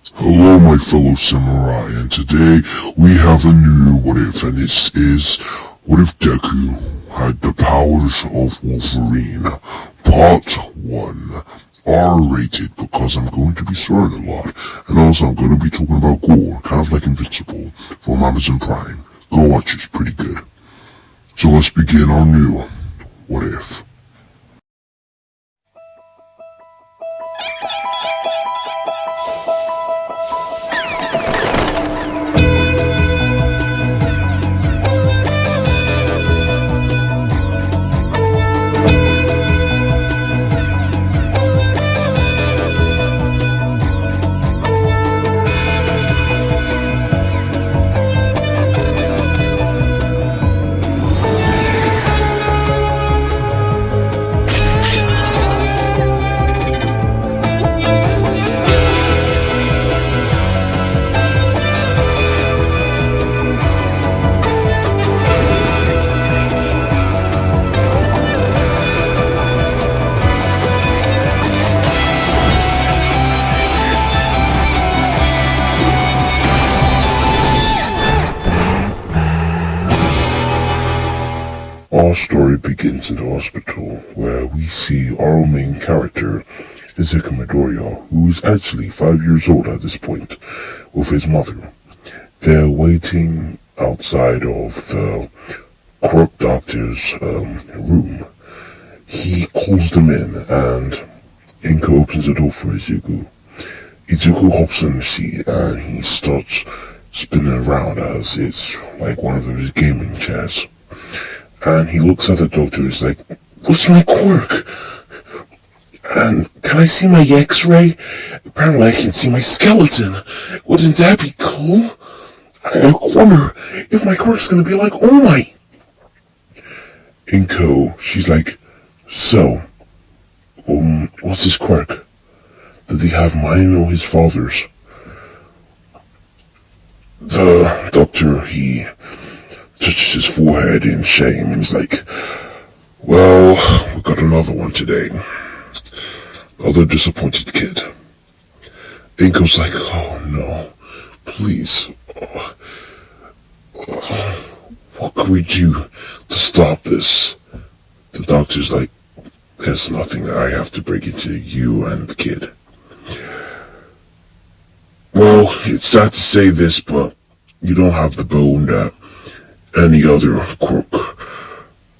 Hello my fellow samurai, and today we have a new what if, and this is what if Deku had the powers of Wolverine, part 1, R-rated, because I'm going to be swearing a lot, and also I'm going to be talking about gore, kind of like Invincible, from Amazon Prime. Go watch it, it's pretty good. So let's begin our new what if. Our story begins in the hospital, where we see our main character, Izuku Midoriya, who is actually 5 years old at this point, with his mother. They're waiting outside of the quirk doctor's room. He calls them in, and Inko opens the door for Izuku. Izuku hops in the seat, and he starts spinning around as it's like one of those gaming chairs. And he looks at the doctor and is like, "What's my quirk? And can I see my x-ray? Apparently I can see my skeleton. Wouldn't that be cool? I wonder if my quirk's gonna be like All Might." Inko, she's like, "So, what's his quirk? Did he have mine or his father's?" The doctor, he touches his forehead in shame and he's like, "Well, we got another one today. Another disappointed kid." Inko's like, "Oh no, please. What can we do to stop this?" The doctor's like, "There's nothing that I have to break into you and the kid." "Well, it's sad to say this, but you don't have the bone that any other quirk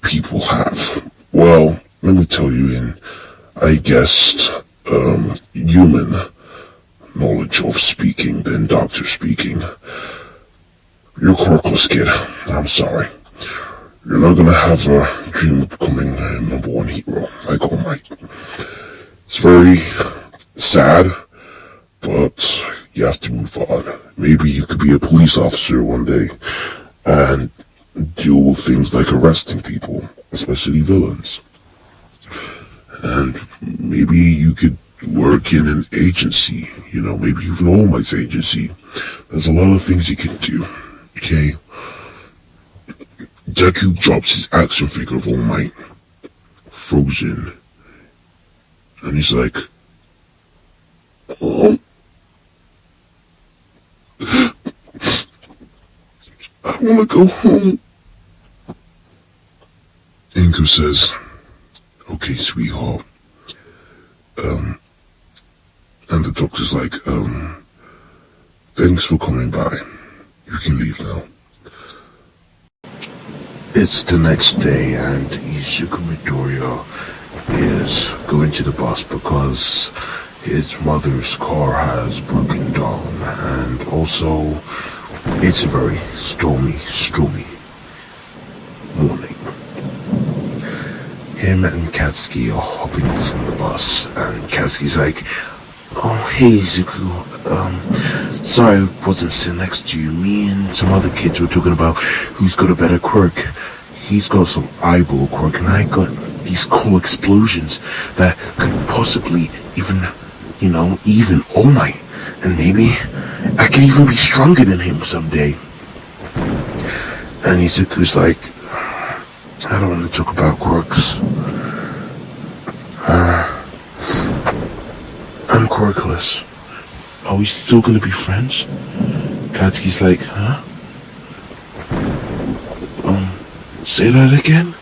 people have. Well, let me tell you, in, I guess, human knowledge of speaking than doctor speaking, you're quirkless, kid. I'm sorry. You're not gonna have a dream of becoming a #1 hero like All Might." It's very sad, but you have to move on. Maybe you could be a police officer one day and deal with things like arresting people, especially villains. And maybe you could work in an agency, maybe even All Might's agency. There's a lot of things you can do, okay? Deku drops his action figure of All Might, frozen, and he's like, "Oh, I wanna go home." Inko says, "Okay, sweetheart." And the doctor's like, "Thanks for coming by. You can leave now." It's the next day, and Izuku Midoriya is going to the bus because his mother's car has broken down, and also it's a very stormy morning. Him and Katsuki are hopping off from the bus, and Katsuki's like, "Oh, hey Izuku, sorry I wasn't sitting next to you. Me and some other kids were talking about who's got a better quirk. He's got some eyeball quirk, and I got these cool explosions that could possibly even All Might. And maybe I can even be stronger than him someday." And Izuku's like, "I don't want to talk about quirks. I'm quirkless. Are we still gonna be friends? Katsuki's like, huh? Say that again?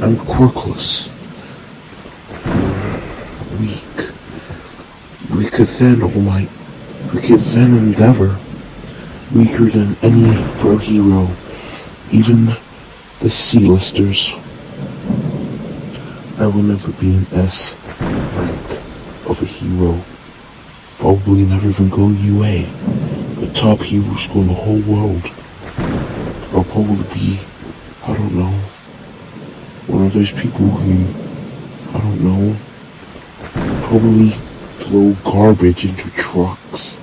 I'm quirkless. Weak. Weaker than All Might. Weaker than Endeavor. Weaker than any pro hero. Even the C-listers. I will never be an S rank of a hero. Probably never even go UA. The top hero school in the whole world. I'll probably be, I don't know, one of those people who, I don't know, probably throw garbage into trucks.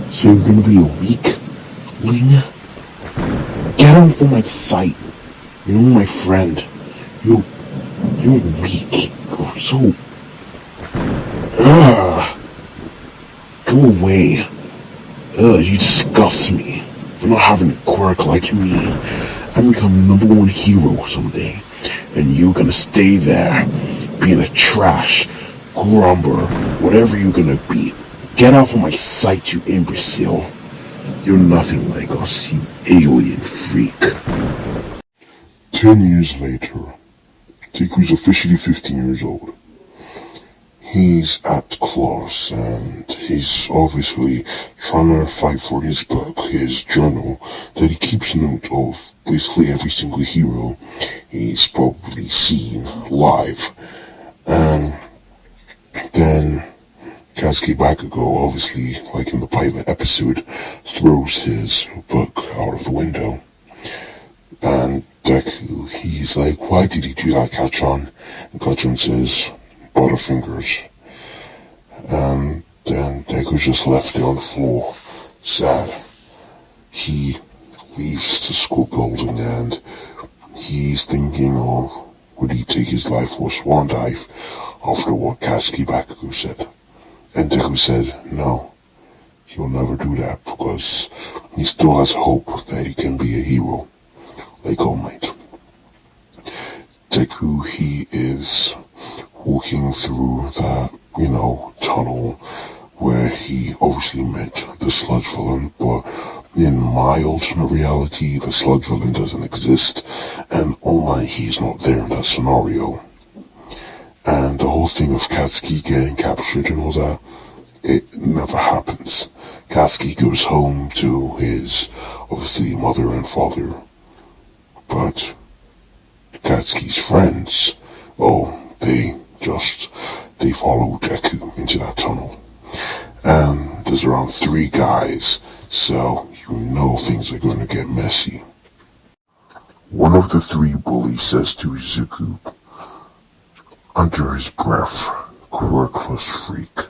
So you're gonna be a weakling? Get off of my sight. You're my friend. You're weak. You're so... Go away. You disgust me for not having a quirk like me. I'm becoming the #1 hero someday, and you're gonna stay there, being a trash, grumber, whatever you're gonna be. Get off of my sight, you imbecile. You're nothing like us, you alien freak. 10 years later, Deku's officially 15 years old. He's at class and he's obviously trying to fight for his book, his journal, that he keeps note of basically every single hero he's probably seen live. And then Katsuki Bakugo, obviously, like in the pilot episode, throws his book out of the window. And Deku, he's like, why did he do that, Kachan? And Kachan says, Butterfingers. And then Deku's just left there on the floor, sad. He leaves the school building and he's thinking, would he take his life for a swan dive after what Katsuki Bakugo said? And Deku said, no, he'll never do that because he still has hope that he can be a hero, like All Might. Deku, he is walking through that, tunnel where he obviously met the sludge villain, but in my alternate reality, the sludge villain doesn't exist, and All Might, he's not there in that scenario. And the whole thing of Katsuki getting captured and all that, it never happens. Katsuki goes home to his, obviously, mother and father, but Katsuki's friends, they follow Deku into that tunnel. And there's around 3 guys, so things are gonna get messy. One of the 3 bullies says to Izuku, under his breath, quirkless freak.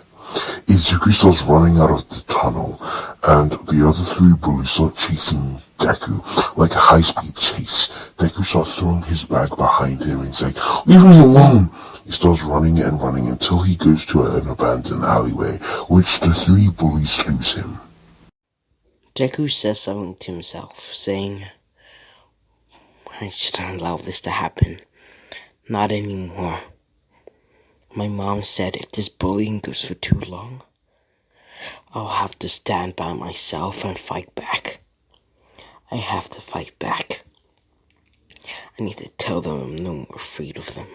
Izuku starts running out of the tunnel, and the other 3 bullies start chasing Deku, like a high-speed chase. Deku starts throwing his bag behind him and saying, leave me alone! He starts running and running until he goes to an abandoned alleyway, which the 3 bullies lose him. Deku says something to himself, saying, I shouldn't allow this to happen. Not anymore. My mom said if this bullying goes for too long, I'll have to stand by myself and fight back. I have to fight back. I need to tell them I'm no more afraid of them,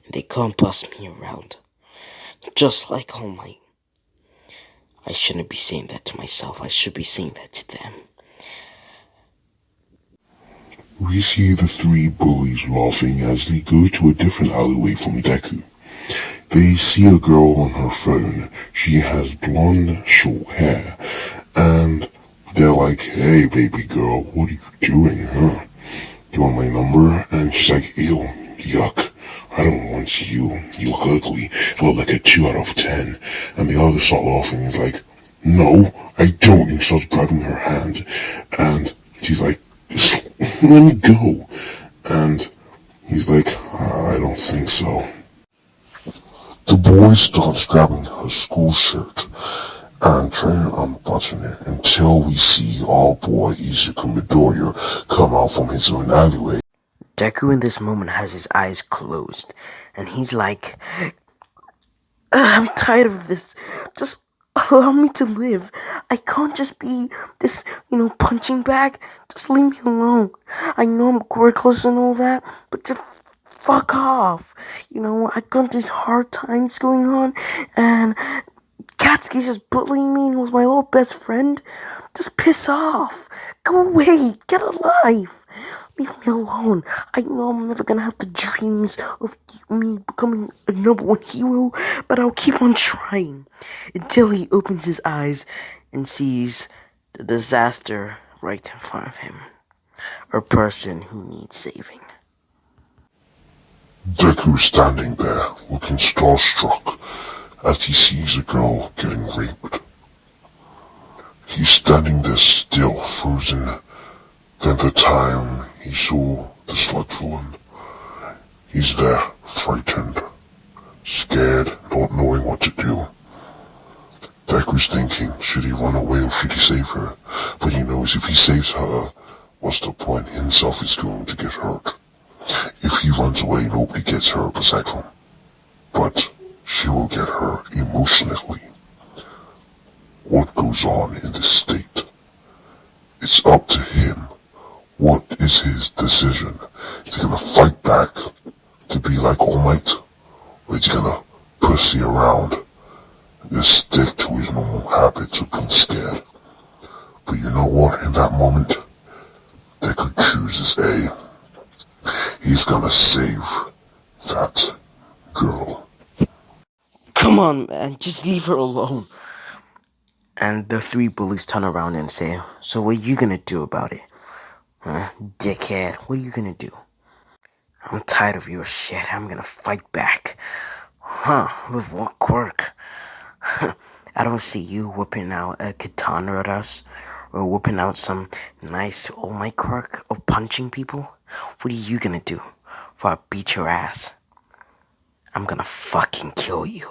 and they can't boss me around. Just like All Might. I shouldn't be saying that to myself, I should be saying that to them. We see the 3 bullies laughing as they go to a different alleyway from Deku. They see a girl on her phone. She has blonde, short hair, and they're like, hey baby girl, what are you doing, huh? You want my number? And she's like, ew, yuck, I don't want you, you look ugly, you look like a 2 out of 10. And the others start laughing, and he's like, no, I don't, and he starts grabbing her hand, and she's like, let me go, and he's like, I don't think so. The boy starts grabbing her school shirt and trying to unbutton it until we see our boy Izuku Midoriya come out from his own alleyway. Deku in this moment has his eyes closed, and he's like, I'm tired of this. Just allow me to live. I can't just be this, punching bag. Just leave me alone. I know I'm quirkless and all that, but just fuck off. I got these hard times going on, and Katsuki's just bullying me and was my old best friend. Just piss off. Go away. Get a life. Leave me alone. I know I'm never gonna have the dreams of me becoming a number one hero, but I'll keep on trying until he opens his eyes and sees the disaster right in front of him. A person who needs saving. Deku standing there, looking starstruck as he sees a girl getting raped. He's standing there still, frozen. Then the time he saw the slut villain, he's there, frightened, scared, not knowing what to do. Deku's thinking, should he run away or should he save her? But he knows if he saves her, what's the point? Himself is going to get hurt. If he runs away, nobody gets hurt aside from him. But she will get hurt emotionally. What goes on in this state? It's up to him. What is his decision? Is he gonna fight back to be like All Might? Or is he gonna pussy around and just stick to his normal habits of being scared? But you know what? In that moment, Deku chooses A. He's gonna save that girl. Come on, man. Just leave her alone. And the three bullies turn around and say, so what are you gonna do about it? Huh? Dickhead, what are you gonna do? I'm tired of your shit. I'm gonna fight back. Huh, with what quirk? I don't see you whipping out a katana at us, or whipping out some nice All Might quirk of punching people. What are you gonna do? Before I beat your ass, I'm gonna fucking kill you.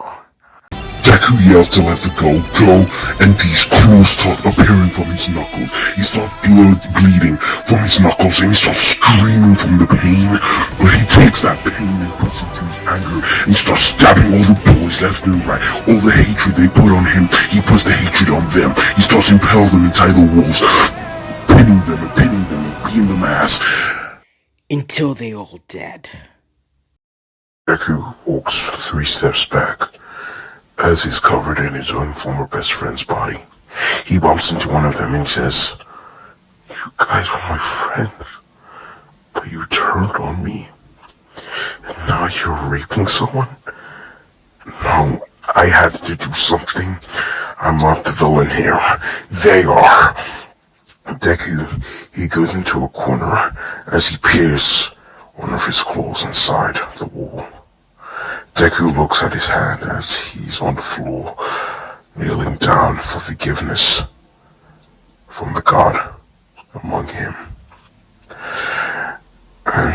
Deku yells to let the girl go, and these claws start appearing from his knuckles. He starts bleeding from his knuckles, and he starts screaming from the pain. But he takes that pain and puts it to his anger, and he starts stabbing all the boys left and right. All the hatred they put on him, he puts the hatred on them. He starts impaling them inside the walls, pinning them and beating them ass. Until they all dead. Deku walks 3 steps back as he's covered in his own former best friend's body. He bumps into one of them and says, "You guys were my friends, but you turned on me, and now you're raping someone? No, I had to do something. I'm not the villain here. They are." Deku, he goes into a corner as he pierces one of his claws inside the wall. Deku looks at his hand as he's on the floor, kneeling down for forgiveness from the God among him. And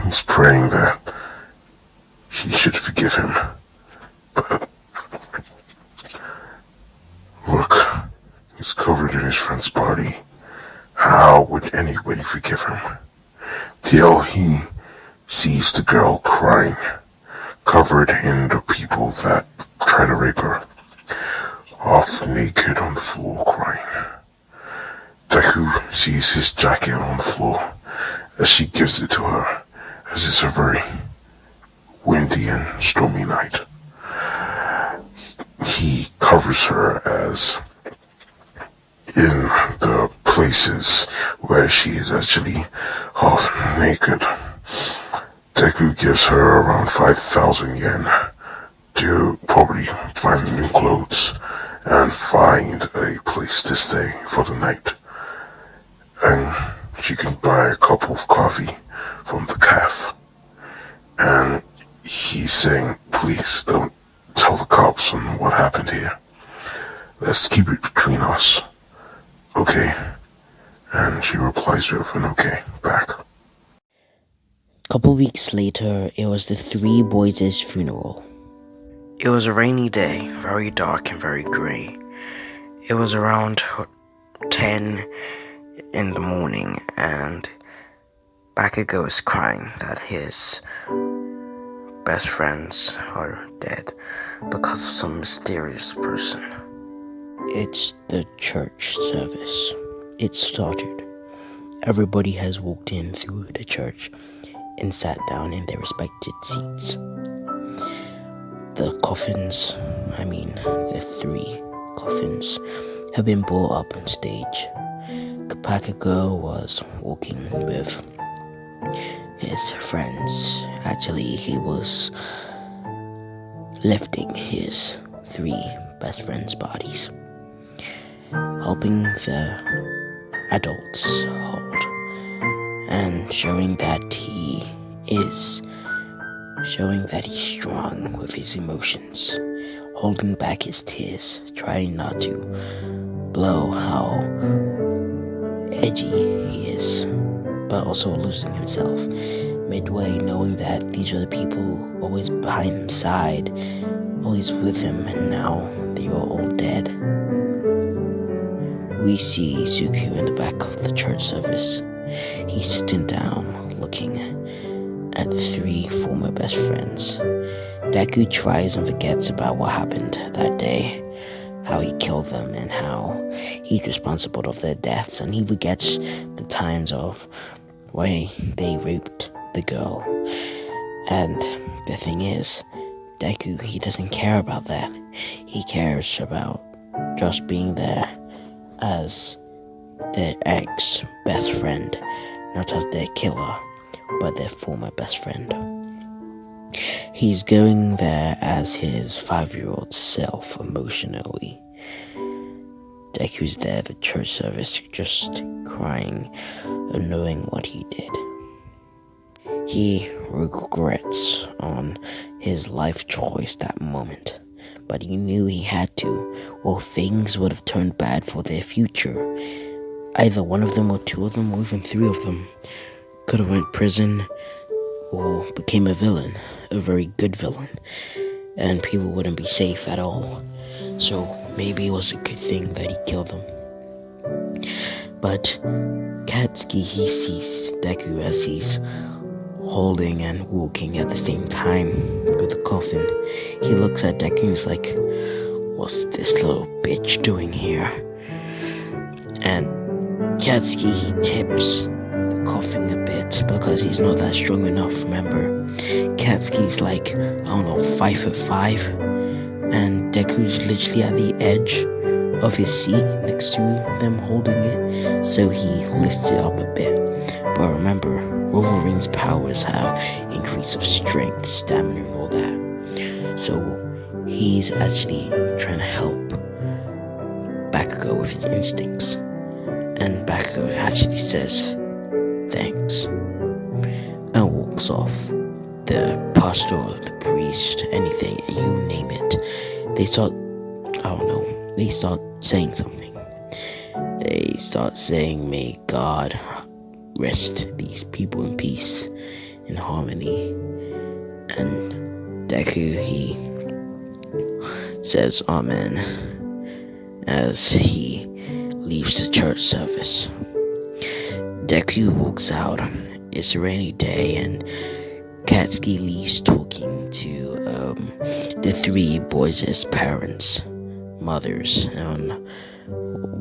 he's praying that he should forgive him. But look, he's covered in his friend's body. How would anybody forgive him? Till he sees the girl crying, covered in the people that try to rape her, half naked on the floor crying. Deku sees his jacket on the floor as she gives it to her, as it's a very windy and stormy night. He covers her as in the places where she is actually half naked. Deku gives her around 5,000 yen to probably find new clothes and find a place to stay for the night. And she can buy a cup of coffee from the cafe. And he's saying, please don't tell the cops on what happened here. Let's keep it between us. Okay. And she replies with an okay back. Couple weeks later, it was the three boys' funeral. It was a rainy day, very dark and very grey. It was around 10 in the morning, and Bakugo was crying that his best friends, or dead because of some mysterious person. It's the church service. It started. Everybody has walked in through the church and sat down in their respected seats. The three coffins have been brought up on stage. Kapakako was walking with his friends. Actually, he was lifting his 3 best friends' bodies, helping the adults hold, and showing that he's strong with his emotions, holding back his tears, trying not to blow how edgy he is, but also losing himself midway, knowing that these are the people always behind his side, always with him, and now they are all dead. We see Suku in the back of the church service. He's sitting down, looking at the 3 former best friends. Deku tries and forgets about what happened that day, how he killed them and how he's responsible of their deaths, and he forgets the times of why they raped the girl. And the thing is, Deku, he doesn't care about that. He cares about just being there as their ex-best friend, not as their killer, but their former best friend. He's going there as his 5-year-old self emotionally. Deku's there at the church service, just crying and knowing what he did. He regrets on his life choice that moment, but he knew he had to, or things would have turned bad for their future. Either one of them or 2 of them or even 3 of them could have went prison or became a villain, a very good villain, and people wouldn't be safe at all. So maybe it was a good thing that he killed them. But Katsuki, he sees Deku as he's holding and walking at the same time with the coffin. He looks at Deku and he's like, what's this little bitch doing here? And Katsuki, he tips the coffin a bit because he's not that strong enough, remember? Katsuki's like, 5'5", and Deku's literally at the edge of his seat next to them holding it, so he lifts it up a bit. But remember, Wolverine's powers have increase of strength, stamina, and all that. So he's actually trying to help Bakugo with his instincts. And Bakugo actually says, thanks, and walks off. The pastor, the priest, anything, you name it. They start saying something. They start saying, may God rest these people in peace, in harmony. And Deku, he says amen as he leaves the church service. Deku walks out. It's a rainy day, and Katsuki leaves talking to the 3 boys' parents, mothers, and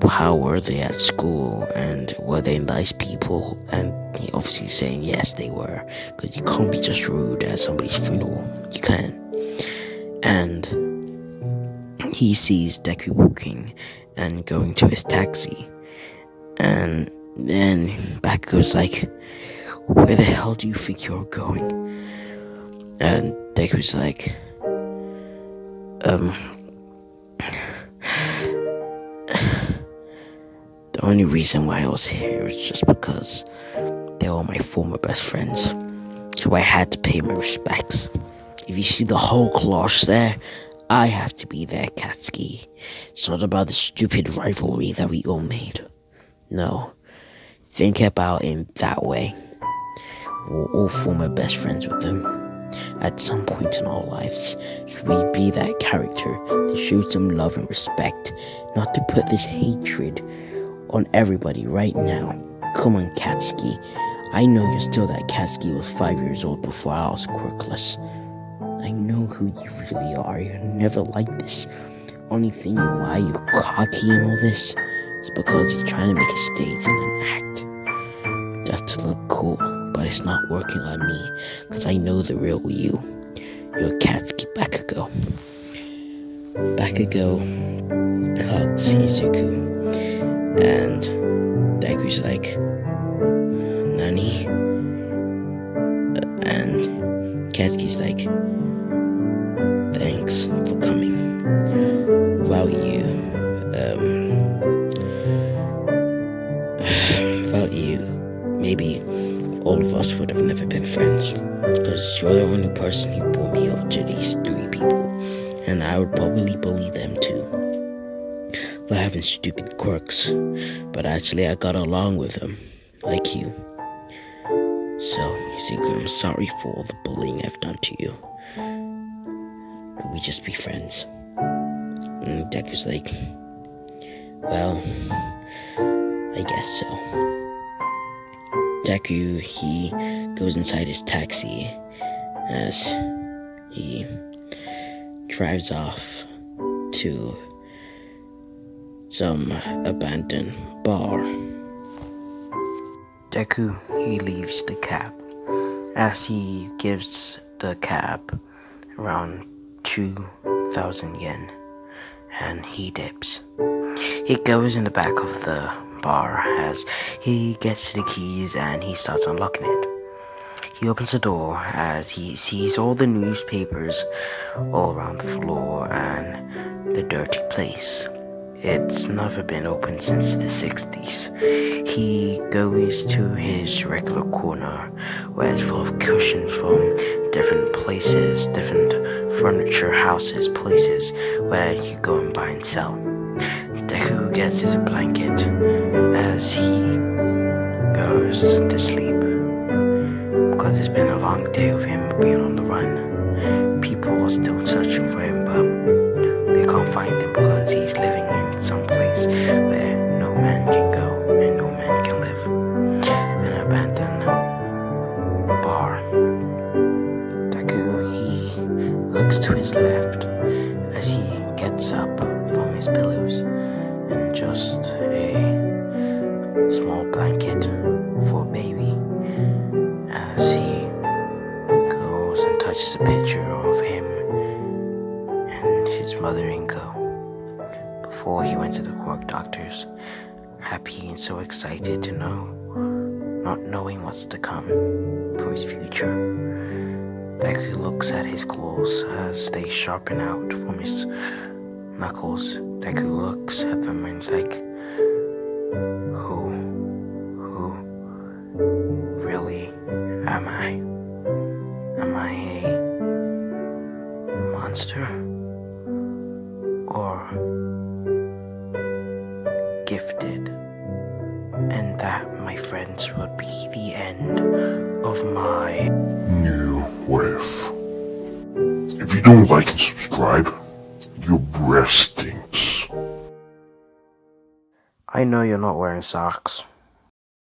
how were they at school, and were they nice people? And he obviously saying yes, they were, because you can't be just rude at somebody's funeral. You can't. And he sees Deku walking and going to his taxi, and then Bakugo's like, where the hell do you think you're going? And Deku's like, the only reason why I was here is just because they were my former best friends, so I had to pay my respects. If you see the whole clash there, I have to be there, Katsuki. It's not about the stupid rivalry that we all made. No, think about it in that way. We're all former best friends with them at some point in our lives. Should we be that character to show some love and respect, not to put this hatred on everybody right now? Come on, Katsuki. I know you're still that Katsuki was 5 years old before I was quirkless. I know who you really are. You're never like this. Only thing why you're cocky and all this is because you're trying to make a stage and an act just to look cool. But it's not working on me, because I know the real you. You're Katsuki Bakugo. Bakugo hugs Izuku, and Deku's like, Nani? And Katsuki's like, thanks for coming. Without you, maybe all of us would have never been friends. Because you're the only person who brought me up to these 3 people. And I would probably bully them too for having stupid quirks. But actually I got along with them, like you. So, Izuku, I'm sorry for all the bullying I've done to you. Could we just be friends? And Deku's like, well, I guess so. Deku, he goes inside his taxi as he drives off to some abandoned bar. Deku, he leaves the cab as he gives the cab around 2,000 yen and he dips. He goes in the back of the bar as he gets the keys and he starts unlocking it. He opens the door as he sees all the newspapers all around the floor and the dirty place. It's never been opened since the 60s. He goes to his regular corner where it's full of cushions from different places, different furniture, houses, places where you go and buy and sell. Deku gets his blanket as he goes to sleep. Because it's been a long day of him being on the run. People are still searching for him, but they can't find him because he's living in some place where no man can go and no man can live. An abandoned bar. Deku, he looks to his left as he gets up from his pillows and just a small blanket for a baby as he goes and touches a picture of him and his mother Inko before he went to the quirk doctors, happy and so excited to know, not knowing what's to come for his future. Deku looks at his claws as they sharpen out from his knuckles. Deku looks at them and is like, who really am I? Am I a monster? Or gifted? And that, my friends, would be the end of my New What If. If you don't like and subscribe, your breath stinks. I know you're not wearing socks.